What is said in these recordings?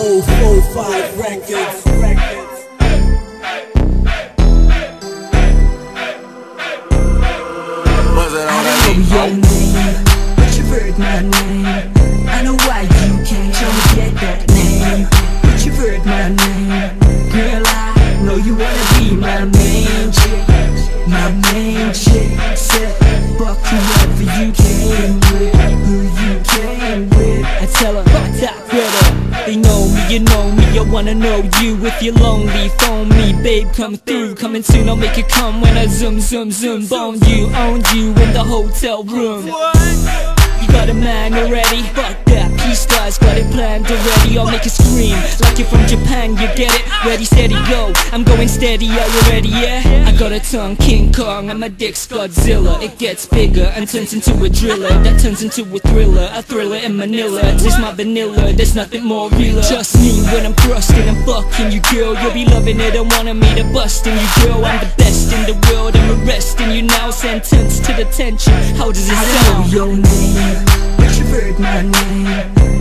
045 Records. Your name, but you've heard my name. I know why you can't show me get that name, but you've heard my name. Girl, I know you wanna be my main chick, my main chick. Said fuck whoever you came with, who you came with. I tell her, fuck that brother. They know me, you know me, I wanna know you. If you're lonely, phone me, babe, come through. Coming soon, I'll make it come when I zoom, bone you, own you in the hotel room. You got a man already? Fuck that, P-Stars got it planned already. I'll make it scream like you're from Japan, you get it? Ready, steady, go, I'm going steady, are you ready, yeah? I got a tongue, King Kong, and my dick's Godzilla. It gets bigger and turns into a driller, that turns into a thriller in Manila. This my vanilla, there's nothing more realer. Trust me when I'm thrusting and fucking you, girl. You'll be loving it and wanting me to busting you, girl. I'm the best in the world, I'm arresting you now. Sentenced to detention, how does it sound? I know your name, but you've heard my name.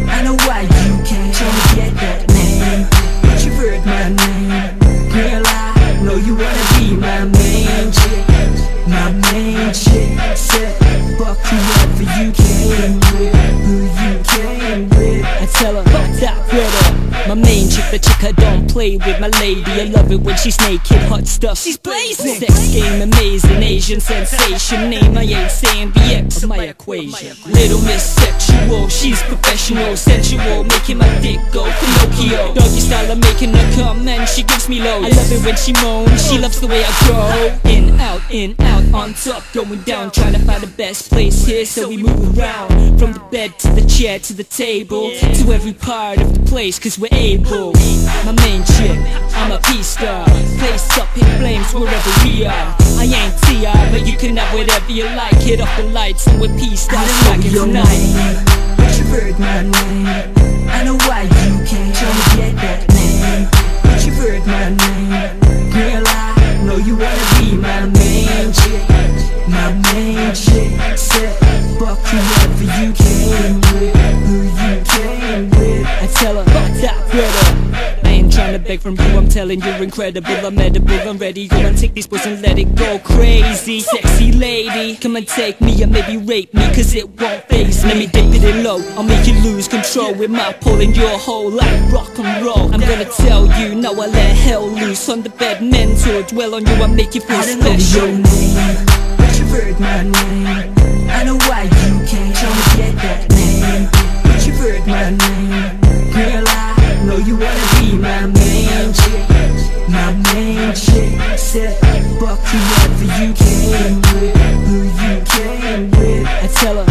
I know why you can't show me get that name, but you've heard my name. Girl, I know you wanna be my main chick, my main chick. Said fuck whoever you came with, who you came with. I tell her, fuck that brother. My main chick, the chick I don't play with, my lady. I love it when she's naked, hot stuff, she's blazing. Sex game amazing, Asian sensation. Name I ain't saying the X of my equation. Little Miss Sexual, she's professional, sensual, making my dick go Pinocchio. Doggy style, I'm making her come and she gives me loads. I love it when she moans, she loves the way I go. In, out, on top, going down, trying to find the best place here, so we move around. From the bed to the chair to the table, to every part of the place, cause we're able. My main chick, I'm a P-Star, placed up in flames wherever we are. I ain't T.I., but you can have whatever you like. Hit off the lights and we're P-Stars rockin' tonight. But you've heard my name. I know why you can't show me get that name, but you've heard my name. Girl, I know you wanna be my main chick, my main chick. Said fuck whoever you came with, who you came with. I tell her, fuck that brother. I ain't trying to beg from you, I'm telling you incredible. I'm edible, I'm ready, go and take these boys and let it go crazy. Sexy lady, come and take me and maybe rape me, cause it won't faze me. Let me dip it in low, I'll make you lose control with my pull in your hole like rock and roll. I'm gonna tell you, now I let hell loose on the bed, mental, dwell on you, I make you feel I don't know special. your name, but you've heard my name. I know why you can't show me get that name, but you've heard my name. Girl, I know you wanna be my main chick, my main chick. Said fuck whoever you came with, who you came with. I tell her,